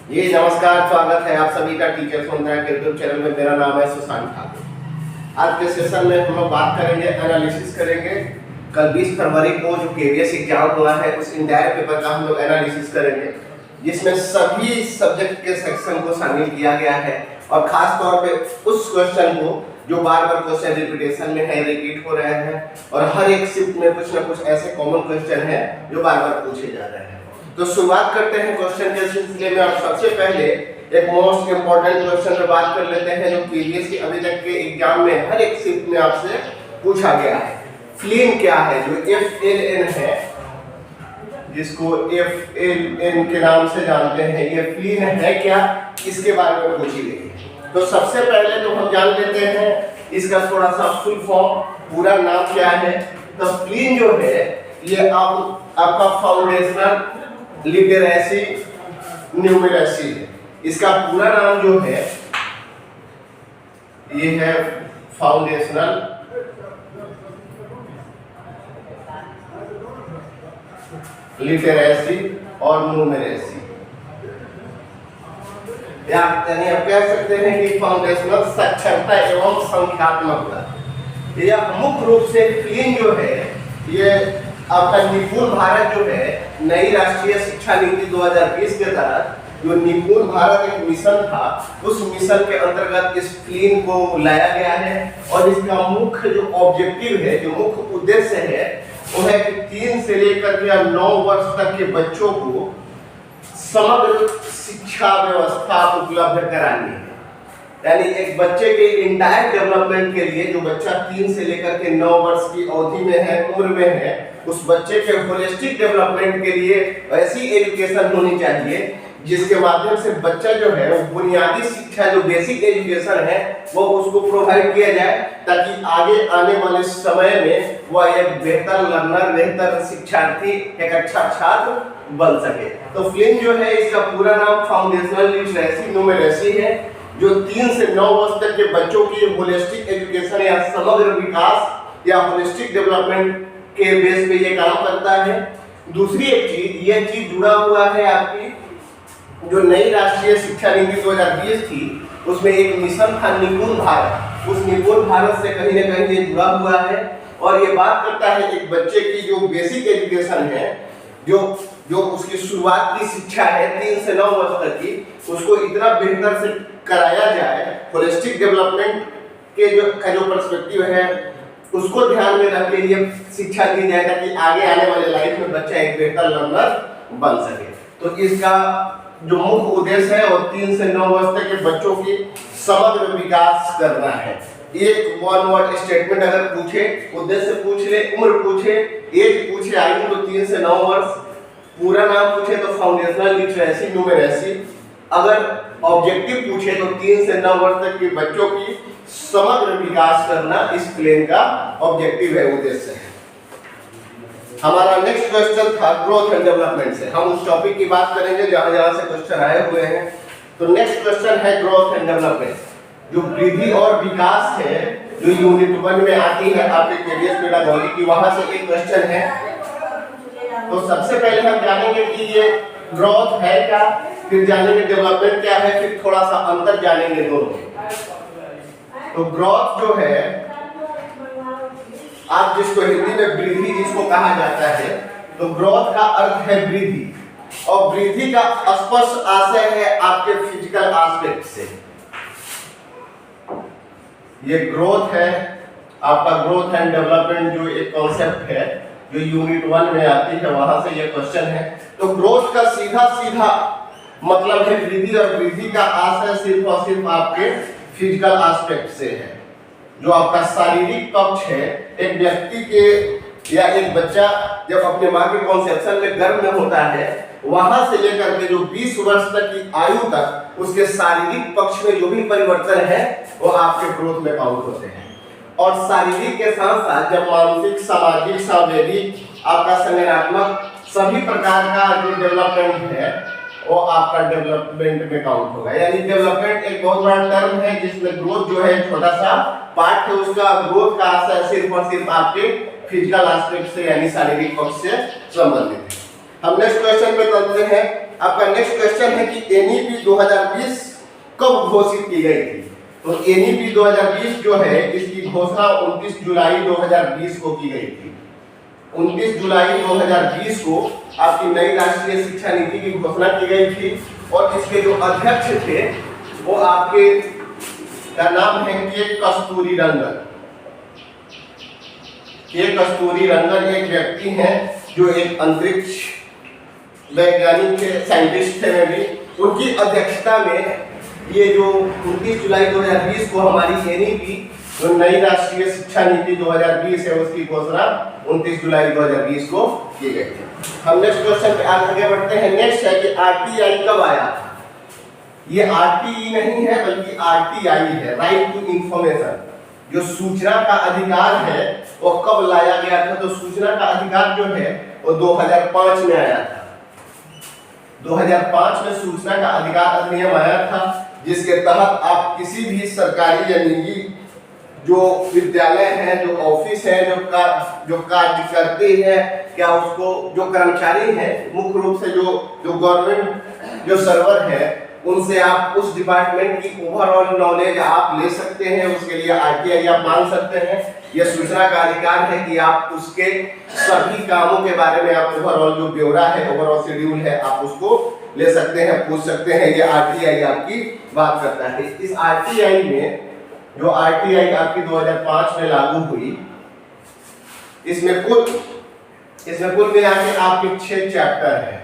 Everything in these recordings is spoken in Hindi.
जी नमस्कार, स्वागत है आप सभी का टीचर सोनरा के यूट्यूब चैनल में। मेरा नाम है सुशांत ठाकुर। आज के सेशन में हम लोग बात करेंगे, एनालिसिस करेंगे। कल 20 फरवरी को जो केवीएस एग्जाम हुआ है उस इनडायरेक्ट पेपर का हम लोग एनालिसिस करेंगे, जिसमें सभी सब्जेक्ट के सेक्शन को शामिल किया गया है और खास तौर पे उस क्वेश्चन को जो बार बार क्वेश्चन रिपीटेशन में है, रिपीट हो रहे हैं और हर एक शिफ्ट में कुछ ना कुछ ऐसे कॉमन क्वेश्चन है जो बार बार पूछे जा रहे हैं। तो शुरुआत करते हैं क्वेश्चन के सिलसिले में। और सबसे पहले एक मोस्ट इंपोर्टेंट क्वेश्चन पे बात कर लेते हैं जो प्रीवियस की अभी तक के एग्जाम में हर एक शिफ्ट में आपसे पूछा गया है। फ्लीन क्या है? जो FLN है, जिसको FLN के नाम से जानते हैं, ये फ्लीन है क्या, इसके बारे में पूछी गई है। तो सबसे पहले तो हम जान लेते हैं इसका थोड़ा सा फुल फॉर्म, पूरा नाम क्या है। तो फ्लीन जो है ये आपका फाउंडेशनल लिटरेसी न्यूमेरेसी है। इसका पूरा नाम जो है ये है फाउंडेशनल लिटरेसी और न्यूमेरेसी, यानी आप कह सकते हैं कि फाउंडेशनल साक्षरता एवं संख्यात्मकता। यह मुख्य रूप से फ्लीन जो है ये आपका निपुण भारत जो है नई राष्ट्रीय शिक्षा नीति 2020 के तहत जो निपुण भारत एक मिशन था, उस मिशन के अंतर्गत इस फ्लीन को लाया गया है। और इसका मुख्य जो ऑब्जेक्टिव है, जो मुख्य उद्देश्य है, वो है कि 3 से लेकर के 9 वर्ष तक के बच्चों को समग्र शिक्षा व्यवस्था उपलब्ध करानी है। यानी एक बच्चे के इंटायर डेवलपमेंट के लिए, जो बच्चा 3 से लेकर के 9 वर्ष की अवधि में है, उम्र में है, उस बच्चे के होलिस्टिक डेवलपमेंट के लिए ऐसी एजुकेशन होनी चाहिए जिसके माध्यम से बच्चा जो है वो बुनियादी शिक्षा, जो बेसिक एजुकेशन है, वो उसको प्रोवाइड किया जाए, ताकि आगे आने वाले समय में वह एक बेहतर लर्नर, बेहतर शिक्षार्थी, एक अच्छा छात्र बन सके। तो फ्लीन जो है इसका पूरा नाम फाउंडेशनल लिटरेसी न्यूमेरेसी है, जो 3 से 9 वर्ष तक के बच्चों की होलिस्टिक एजुकेशन या समग्र विकास या होलिस्टिक डेवलपमेंट के बेस पे ये काम करता है। दूसरी एक चीज, ये चीज जुड़ा हुआ है आपकी जो नई राष्ट्रीय शिक्षा नीति 2020 थी, उसमें एक मिशन था निपुण भारत। उस निपुण भारत से कहीं ना कहीं ये जुड़ा हुआ है और ये बात करता है एक बच्चे की जो बेसिक एजुकेशन है, जो उसकी शुरुआत की शिक्षा है 3 से 9 वर्ष तक की, उसको इतना बेहतर से कराया जाए, होलिस्टिक डेवलपमेंट के जो पर्सपेक्टिव है उसको ध्यान में रख के ये शिक्षा दी जाए, ताकि आगे आने वाले लाइफ में बच्चा एक बेहतर लर्नर बन सके। तो इसका जो मुख्य उद्देश्य है वो 3 से 9 वर्ष तक के बच्चों की समग्र विकास करना है। एक वन वर्ड स्टेटमेंट अगर पूछे, उद्देश्य पूछ ले, उम्र पूछे, एज पूछे, आयु तो 3 से 9 वर्ष, पूरा नाम पूछे तो फाउंडेशनल लिटरेसी न्यूमेरेसी, अगर ऑब्जेक्टिव पूछे तो 3 से 9 वर्ष तक के बच्चों की समग्र विकास करना इस प्लेन का ऑब्जेक्टिव है, उद्देश्य है। हमारा नेक्स्ट क्वेश्चन था ग्रोथ एंड डेवलपमेंट से। हम उस टॉपिक की बात करेंगे जहां से क्वेश्चन आए हुए हैं। तो नेक्स्ट क्वेश्चन है ग्रोथ एंड डेवलपमेंट, जो वृद्धि और विकास है, जो यूनिट 1 में आती है आपके केवीएस पेडागोजी की, वहां से एक क्वेश्चन है। तो सबसे पहले हम जानेंगे कि ये ग्रोथ है क्या, फिर जानेंगे डेवलपमेंट क्या है, फिर थोड़ा सा अंतर जानेंगे दोनों। तो ग्रोथ जो है, आप जिसको हिंदी में वृद्धि जिसको कहा जाता है, तो ग्रोथ का अर्थ है वृद्धि, और वृद्धि का स्पष्ट आशय है आपके फिजिकल एस्पेक्ट से। ये ग्रोथ है आपका, ग्रोथ एंड डेवलपमेंट जो एक कॉन्सेप्ट है जो यूनिट 1 में आती है, वहां से ये क्वेश्चन है। तो ग्रोथ का सीधा सीधा मतलब है वृद्धि, और वृद्धि का आशय सिर्फ और सिर्फ आपके फिजिकल एस्पेक्ट से है। जो आपका शारीरिक पक्ष है, एक व्यक्ति के या एक बच्चा जब अपने मां के कॉन्सेप्शन में गर्भ में होता है, वहां से लेकर के जो 20 वर्ष तक की आयु तक उसके शारीरिक पक्ष में जो भी परिवर्तन है वो आपके ग्रोथ में काउंट होते हैं। और शारीरिक के साथ साथ जब मानसिक, सामाजिक, सांवेदिक, आपका संज्ञानात्मक सभी प्रकार का जो डेवलपमेंट है वो आपका डेवलपमेंट में काउंट होगा। यानी डेवलपमेंट एक बहुत बड़ा टर्म है जिसमें ग्रोथ जो है छोटा सा पार्ट है उसका। ग्रोथ का आशय सिर्फ और सिर्फ आपके फिजिकल एस्पेक्ट से यानी शारीरिक पक्ष से संबंधित है। हम नेक्स्ट क्वेश्चन पे चलते हैं। आपका नेक्स्ट क्वेश्चन है कि एनईपी 2020 कब घोषित की गई थी? तो एनईपी 2020 जो है इसकी घोषणा 29 जुलाई 2020 को की गई थी। 29 जुलाई 2020 को आपकी नई राष्ट्रीय शिक्षा नीति की घोषणा की गई थी और इसके जो अध्यक्ष थे वो आपके का नाम है के कस्तूरी रंगन। के कस्तूरी रंगन एक व्यक्ति हैं जो एक अंतरिक्ष वैज्ञानिक थे, साइंटिस्ट थे। में भी उनकी अध्यक्षता में ये जो 29 जुलाई 2020 को हमारी एनईपी जो नई राष्ट्रीय शिक्षा नीति 2020 है उसकी घोषणा 29 जुलाई 2020 को की गई थी। हम नेक्स्ट क्वेश्चन पे आगे बढ़ते हैं। नेक्स्ट है कि आरटीआई कब आया था? ये आरटीई नहीं है बल्कि आरटीआई है, राइट टू इंफॉर्मेशन। जो सूचना का अधिकार है वो कब लाया गया था? तो सूचना का अधिकार जो है वो 2005 में आया था। 2005 में सूचना का अधिकार अधिनियम आया था जिसके तहत आप किसी भी सरकारी या निजी जो विद्यालय हैं, जो ऑफिस है, जो कार्य करते हैं, क्या उसको जो कर्मचारी हैं, मुख्य रूप से जो गवर्नमेंट जो सर्वर है, उनसे आप उस डिपार्टमेंट की ओवरऑल नॉलेज आप ले सकते हैं। उसके लिए आरटीआई आप मांग सकते हैं। यह सूचना का अधिकार है कि आप उसके सभी कामों के बारे में आप ओवरऑल जो ब्यौरा है, ओवरऑल शेड्यूल है, आप उसको ले सकते हैं, पूछ सकते हैं। ये आरटीआई आपकी बात करता है। इस आरटीआई में जो आरटीआई आपकी 2005 में लागू हुई, इसमें कुल मिला के आपके 6 चैप्टर हैं।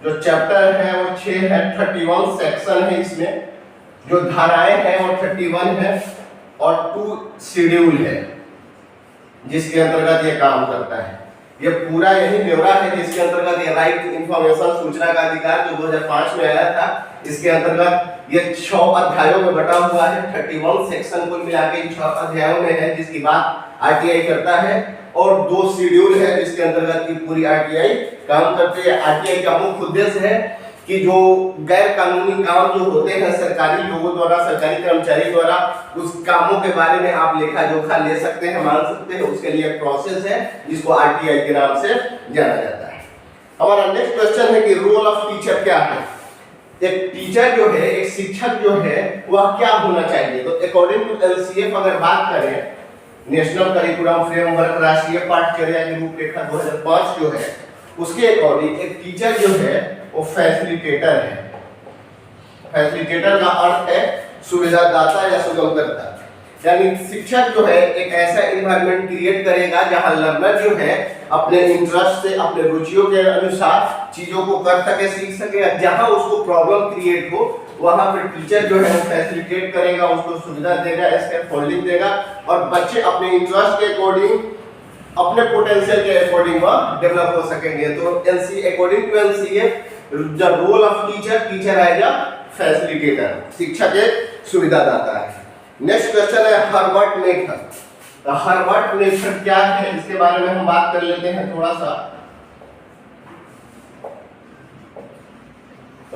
जो चैप्टर है वो 6 है, 31 सेक्शन है। इसमें जो धाराएं हैं वो 31 है और 2 शेड्यूल है जिसके अंतर्गत ये काम करता है। ये पूरा यही ब्यौरा है जिसके अंतर्गत ये राइट टू इंफॉर्मेशन सूचना का अधिकार जो 2005 में आया था, इसके अंतर्गत ये 6 अध्यायों में बटा हुआ है। 31 सेक्शन कुल मिला के 6 अध्यायों में है जिसकी बात आरटीआई करता है और 2 शेड्यूल है जिसके अंतर्गत की पूरी आरटीआई काम करती है। आरटीआई का मुख्य उद्देश्य है कि जो गैर कानूनी काम जो होते हैं सरकारी लोगों द्वारा, सरकारी कर्मचारी द्वारा, उस कामों के बारे में आप लेखा जोखा ले सकते हैं, मान सकते हैं। उसके लिए एक प्रोसेस है जिसको आरटीआई के नाम से जाना जाता है। हमारा नेक्स्ट क्वेश्चन है कि रोल ऑफ टीचर क्या है? एक टीचर जो है, एक शिक्षक जो है, वह क्या होना चाहिए? तो अकॉर्डिंग टू एलसीएफ अगर बात करें, नेशनल करिकुलम फ्रेमवर्क, राष्ट्रीय पाठ्यचर्या की रूपरेखा 2005 जो है, उसके अकॉर्डिंग एक टीचर जो है वो फैसिलिटेटर है। फैसिलिटेटर का अर्थ है सुविधादाता या सुगमकर्ता। यानी शिक्षक जो है एक ऐसा एनवायरनमेंट क्रिएट करेगा जहां लर्नर जो है अपने इंटरेस्ट से, अपने रुचियों के अनुसार चीजों को कर सके, सीख सके। जहां उसको प्रॉब्लम क्रिएट हो वहां पर टीचर जो है फैसिलिटेट करेगा, उसको सुविधा देगा, स्कैफोल्डिंग देगा और बच्चे अपने इंटरेस्ट के अकॉर्डिंग, अपने पोटेंशियल के अकॉर्डिंग वह डेवलप हो सकेंगे। तो LC according to LCA the role of teacher as a facilitator, शिक्षक एक सुविधादाता है। नेक्स्ट क्वेश्चन है हर्बर्ट मेथड। हर्बर्ट मेथड क्या है इसके बारे में हम बात कर लेते हैं थोड़ा सा।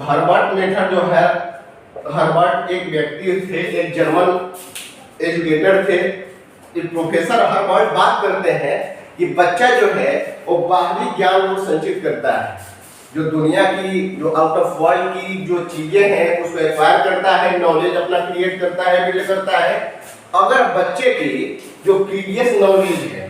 हर्बर्ट मेथड जो है, हर्बर्ट एक व्यक्ति थे, एक जर्मन एजुकेटर थे। प्रोफेसर हर्बर्ट बात करते हैं कि बच्चा जो है वो बाहरी ज्ञान को संचित करता है, जो दुनिया की, जो आउट ऑफ वर्ल्ड की जो चीजें हैं उसको एक्वायर करता है, नॉलेज अपना क्रिएट करता है, बिल्ड करता है। अगर बच्चे की जो प्रीवियस नॉलेज है,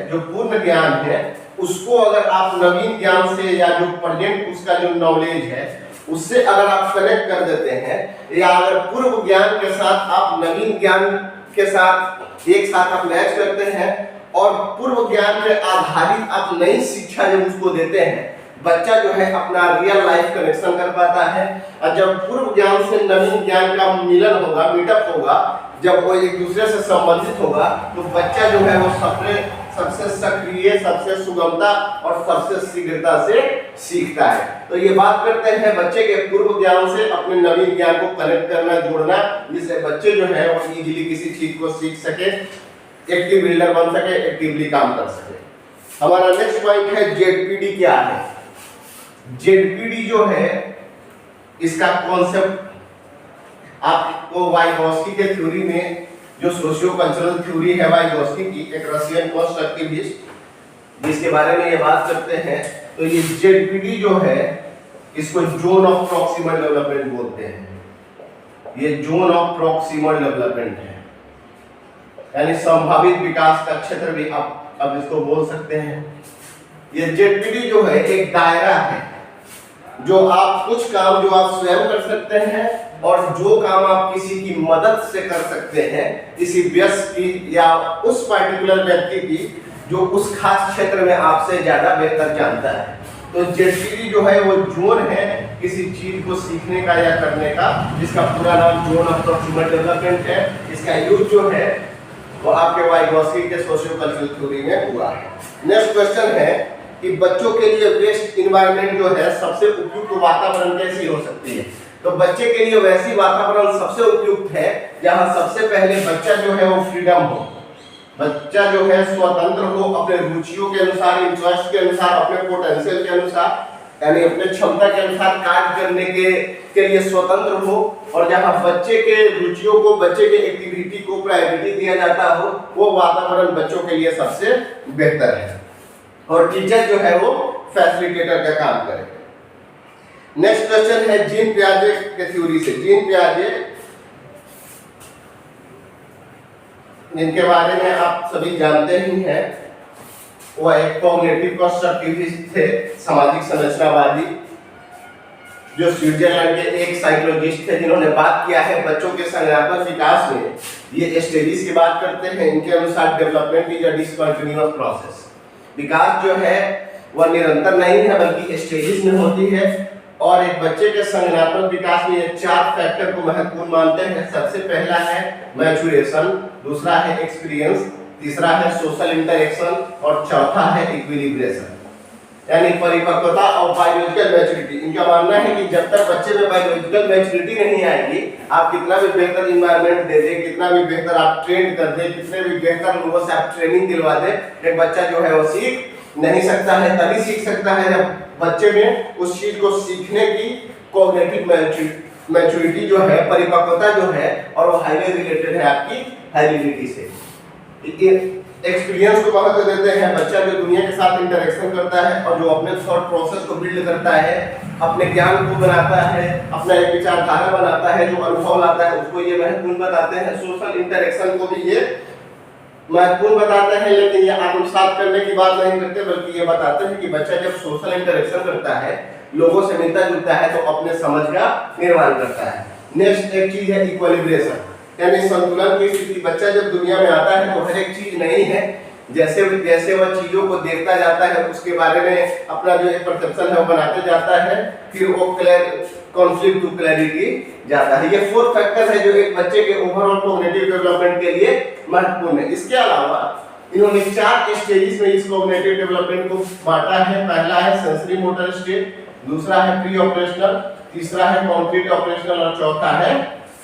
जो पूर्ण ज्ञान है, उसको अगर आप नवीन ज्ञान से या जो प्रेजेंट उसका जो नॉलेज है उससे अगर आप कनेक्ट कर देते हैं, या अगर पूर्व ज्ञान के साथ आप नवीन ज्ञान के साथ एक साथ आप मैच करते हैं और पूर्व ज्ञान पे आधारित आप नई शिक्षा जब उसको देते हैं, बच्चा जो है अपना रियल लाइफ कनेक्शन कर पाता है। और जब पूर्व ज्ञान से नवीन ज्ञान का मिलन होगा, मीटअप होगा, जब वो एक दूसरे से संबंधित होगा, तो बच्चा जो है वो सबसे सक्रिय, सबसे सुगमता और सबसे शीघ्रता से सीखता है। तो ये बात करते हैं बच्चे के पूर्व ज्ञान से अपने नवीन ज्ञान को कनेक्ट करना, जोड़ना, जिससे बच्चे जो है वो इजीली किसी चीज को सीख सके, एक्टिव बिल्डर बन सके, एक्टिवली काम कर सके। हमारा नेक्स्ट पॉइंट है जेडपीडी क्या है? जेडपीडी जो है इसका कॉन्सेप्ट आपको वाइगोस्की के थ्योरी में, जो सोशियो कल्चरल थ्योरी है वाइगोस्की की, एक रशियन कंस्ट्रक्टिविस्ट, जिसके बारे में ये बात करते हैं, तो ये जेडपीडी जो है इसको जोन ऑफ प्रॉक्सिमल डेवलपमेंट बोलते हैं। ये जोन ऑफ प्रॉक्सिमल डेवलपमेंट है, यानी संभावित विकास का क्षेत्र भी आप अब इसको बोल सकते हैं। ये जेडपीडी जो है एक दायरा है, जो आप कुछ काम जो आप स्वयं कर सकते हैं और जो काम आप किसी की मदद से कर सकते हैं, किसी व्यक्ति की या उस पर्टिकुलर व्यक्ति की जो उस खास क्षेत्र में आपसे ज्यादा बेहतर जानता है। तो जेडपीडी जो है वो जोन है किसी चीज को सीखने का या करने का, जिसका पूरा नाम जोन ऑफ प्रॉक्सिमल डेवलपमेंट है। इसका यूज जो है वो आपके वाइगोत्स्की के सोशियो कल्चरल थ्योरी में हुआ है। नेक्स्ट क्वेश्चन है कि बच्चों के लिए बेस्ट एनवायरनमेंट जो है, सबसे उपयुक्त वातावरण कैसी हो सकती है। तो बच्चे के लिए वैसी वातावरण सबसे उपयुक्त है जहां सबसे पहले बच्चा जो है वो फ्रीडम हो, बच्चा जो है स्वतंत्र हो, अपने रुचियों के अनुसार, इंटरेस्ट के अनुसार, अपने पोटेंशियल के अनुसार, यानी अपने क्षमता के अनुसार कार्य करने के लिए स्वतंत्र हो, और जहां बच्चे के रुचियों को, बच्चे के एक्टिविटी को प्रायोरिटी दिया जाता हो, वो वातावरण बच्चों के लिए सबसे बेहतर है। और टीचर जो है वो फैसिलिटेटर का काम करे। नेक्स्ट क्वेश्चन है जीन पियाजे के थ्योरी से। जीन पियाजे, जिनके बारे में आप सभी जानते ही हैं, वो एक कॉग्निटिव कंस्ट्रक्टिविस्ट थे, सामाजिक संरचनावादी, जो स्विट्जरलैंड के एक साइकोलॉजिस्ट थे, जिन्होंने बात किया है बच्चों के संज्ञानात्मक विकास में ये स्टेजेस की बात करते हैं। इनके अनुसार development is a discontinuous process. विकास जो है वह निरंतर नहीं है बल्कि स्टेजेस में होती है, और एक बच्चे के संज्ञानात्मक विकास में ये 4 फैक्टर को महत्वपूर्ण मानते हैं। सबसे पहला है मैच्योरेशन, दूसरा है एक्सपीरियंस, तीसरा है सोशल इंटरेक्शन और चौथा है इक्विलिब्रेशन, यानी परिपक्वता और बायोलॉजिकल मैच्योरिटी। इनका मानना है कि जब तक बच्चे में बायोलॉजिकल मैच्योरिटी नहीं आएगी, आप कितना भी बेहतर एनवायरनमेंट दे दें, कितना भी बेहतर आप ट्रेन कर दें, कितने भी बेहतर लोगों से आप ट्रेनिंग दिलवा दें, एक बच्चा जो है वो सीख नहीं सकता है। तभी सीख सकता है जब बच्चे में उस चीज को सीखने की कॉग्निटिव मैच्योरिटी जो है, परिपक्वता जो है, और वो हाईली रिलेटेड है आपकी हेरिडिटी से। एक्सपीरियंस को महत्व देते हैं। बच्चा जो दुनिया के साथ इंटरेक्शन करता है और जो अपने थॉट प्रोसेस को बिल्ड करता है, अपने ज्ञान को बनाता है, अपना एक विचारधारा बनाता है, जो अनुभव लाता है, उसको ये महत्वपूर्ण बताते हैं। सोशल इंटरेक्शन को भी ये महत्वपूर्ण बताते हैं, लेकिन ये आत्मसात करने की बात नहीं करते, बल्कि ये बताते हैं कि बच्चा जब सोशल इंटरेक्शन करता है, लोगों से मिलता जुलता है, तो अपने समझ का निर्माण करता है। नेक्स्ट एक चीज है इक्विलिब्रेशन, यानी संतुलन की स्थिति। बच्चा जब दुनिया में आता है तो हर एक चीज नहीं है, जैसे जैसे वह चीजों को देखता जाता है, उसके बारे में अपना जो एक परसेप्शन है वो बनाते जाता है, फिर वो कॉन्फ्लिक्ट टू क्लैरिटी जाता है। ये 4 फैक्टर है जो एक बच्चे के ओवरऑल कॉग्निटिव डेवलपमेंट के लिए महत्वपूर्ण है। इसके अलावा इन्होंने 4 स्टेजेस में इस कॉग्निटिव डेवलपमेंट को बांटा है। पहला है सेंसरी मोटर स्टेज, दूसरा है प्री ऑपरेशनल, तीसरा है कॉन्क्रीट ऑपरेशनल और चौथा है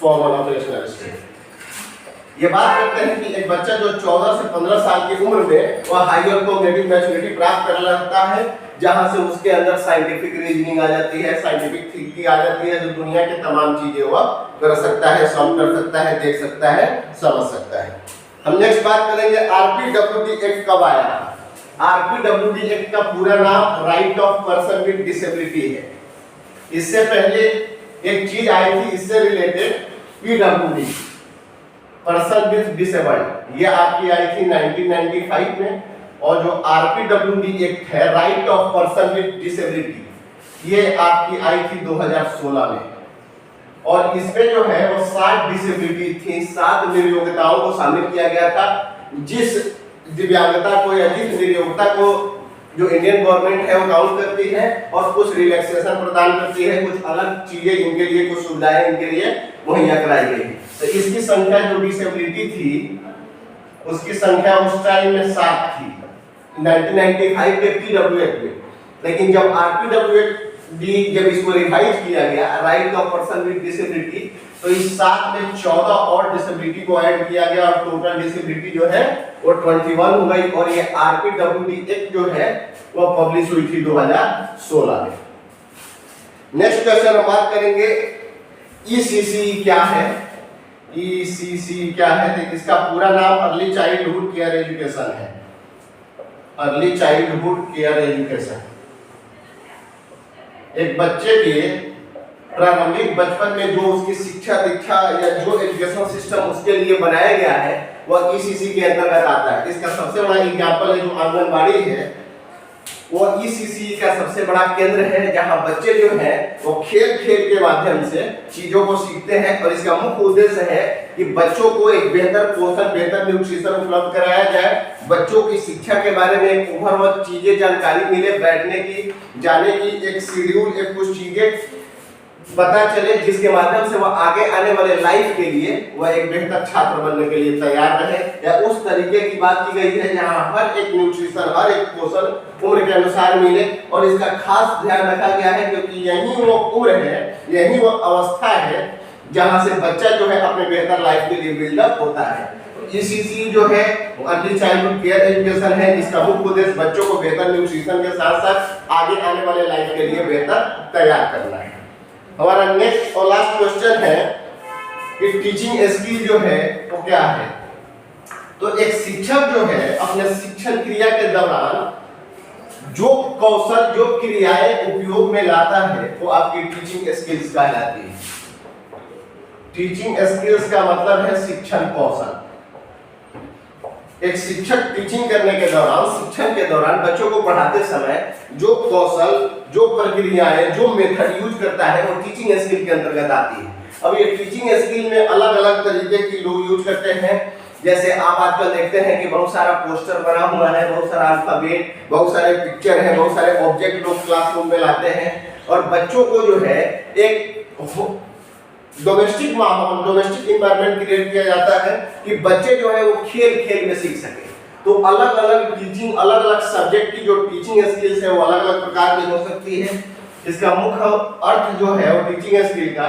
फॉर्मल ऑपरेशनल स्टेज। ये बात करते हैं कि एक बच्चा जो 14 से 15 साल की उम्र में वह हायर कॉग्निटिव मैच्योरिटी प्राप्त कर लेता है, जहां से उसके अंदर साइंटिफिक रीजनिंग आ जाती है, साइंटिफिक थिंकिंग आ जाती है, जो दुनिया के तमाम चीजें वह कर सकता है, सॉल्व कर सकता है, देख सकता है, समझ सकता है। हम नेक्स्ट बात करेंगे आरपीडब्ल्यूडी एक्ट कब आया। आरपीडब्ल्यूडी एक्ट का पूरा नाम right of person with disability है। इससे पहले एक चीज आई थी इससे related, PWD, person with disabled, ये आपकी आई थी 1995 में। और जो आरपीडब्ल्यूडी एक्ट है, right of person with disability, ये आपकी आई थी 2016 में। और इसमें जो है वो 7 डिसेबिलिटी थी, 7 निर्योग्यताओं को शामिल किया गया था। जिस दिव्यांगता को या जिस निर्योग्यता को जो इंडियन गवर्नमेंट है वो काउंट करती है, और कुछ रिलैक्सेशन प्रदान करती है, कुछ अलग चीजें इनके लिए, कुछ सुविधाएं इनके लिए मुहैया कराई गई। तो इसकी संख्या जो डिसेबिलिटी थी उसकी संख्या उस टाइम में 7 थी 1995 के पीडब्ल्यू एक्ट में। लेकिन जब आरपीडब्ल्यू एक्ट जब इसको रिवाइज किया गया, right of person with disability, तो इस 7 में 14 और डिसेबिलिटी को ऐड किया गया और टोटल डिसेबिलिटी जो है वो 21 हो गई। और ये आरपीडब्ल्यूडी एक्ट जो है वो पब्लिश हुई थी 2016 में। नेक्स्ट क्वेश्चन हम बात करेंगे ईसीसी क्या है। ईसीसी क्या है, तो इसका पूरा नाम अर्ली चाइल्डहुड केयर एजुकेशन है। Early childhood care education. एक बच्चे के प्रारंभिक बचपन में जो उसकी शिक्षा दीक्षा या जो एजुकेशन सिस्टम उसके लिए बनाया गया है वह ईसीसी के अंतर्गत आता है। इसका सबसे बड़ा एग्जाम्पल है जो आंगनबाड़ी है, वो ईसीसी का सबसे बड़ा केंद्र है, जहां बच्चे जो हैं वो खेल खेल के माध्यम से चीजों को सीखते हैं। और इसका मुख्य उद्देश्य है कि बच्चों को एक बेहतर पोषण, बेहतर न्यूट्रिशन उपलब्ध कराया जाए, बच्चों की शिक्षा के बारे में एक ओवरऑल चीजें जानकारी मिले, बैठने की, जाने की एक शेड्यूल, एक कुछ चीजें पता चले, जिसके माध्यम से वह आगे आने वाले लाइफ के लिए वह एक बेहतर छात्र बनने के लिए तैयार रहे। या उस तरीके की बात की गई है जहां हर एक न्यूट्रिशन, हर एक पोषण उम्र के अनुसार मिले। और इसका खास ध्यान रखा गया है क्योंकि यही वो उम्र है, यही वो अवस्था है जहां से बच्चा जो है अपने बेहतर लाइफ के लिए बिल्डअप होता है। ईसीसी जो है अर्ली चाइल्डहुड केयर एजुकेशन है, जिसका मुख्य उद्देश्य बच्चों को बेहतर न्यूट्रिशन के साथ साथ आगे आने वाले लाइफ के लिए बेहतर तैयार करना है। हमारा नेक्स्ट और लास्ट क्वेश्चन है कि टीचिंग स्किल जो है वो क्या है। तो एक शिक्षक जो है अपने शिक्षण क्रिया के दौरान जो कौशल, जो क्रियाएं उपयोग में लाता है वो आपकी टीचिंग स्किल्स कहलाती है। टीचिंग स्किल्स का मतलब है शिक्षण कौशल। एक शिक्षक टीचिंग करने के दौरान, शिक्षण के दौरान बच्चों को पढ़ाते समय जो कौशल, जो प्रक्रियाएं, जो मेथड यूज करता है वो टीचिंग स्किल के अंतर्गत आती है। अब ये टीचिंग स्किल में अलग अलग तरीके की लोग यूज करते हैं। जैसे आप आजकल देखते हैं कि बहुत सारा पोस्टर बना हुआ है, बहुत सारा अल्फाबेट, बहुत सारे पिक्चर है, बहुत सारे ऑब्जेक्ट लोग क्लासरूम में लाते हैं और बच्चों को जो है एक डोमेस्टिक माहौल, डोमेस्टिक इन्वायरमेंट क्रिएट किया जाता है कि बच्चे जो है वो खेल खेल में सीख सके। तो अलग अलग टीचिंग, अलग अलग सब्जेक्ट की जो टीचिंग स्किल्स है वो अलग अलग प्रकार की हो सकती है। इसका मुख्य अर्थ जो है वो टीचिंग स्किल का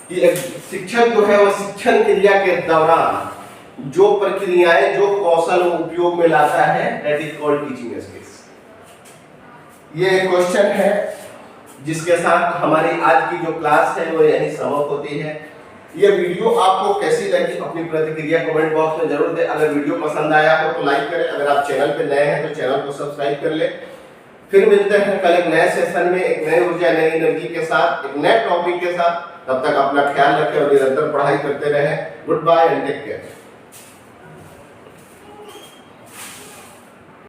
कि एक शिक्षक जो है वो शिक्षण क्रिया के दौरान जो प्रक्रियाएं, जो कौशल वो उपयोग में लाता है, that is called teaching skills. ये क्वेश्चन है जिसके साथ हमारी आज की जो क्लास है वो यही समाप्त होती है। ये वीडियो आपको कैसी लगी अपनी प्रतिक्रिया कमेंट बॉक्स में जरूर दें। अगर वीडियो पसंद आया हो तो लाइक करें, अगर आप चैनल पे नए हैं तो चैनल को सब्सक्राइब कर लें। फिर मिलते हैं कल एक नए सेशन में, एक नई ऊर्जा, नई एनर्जी के साथ, एक नए टॉपिक के साथ। तब तक अपना ख्याल रखें और निरंतर पढ़ाई करते रहें। Goodbye and take care.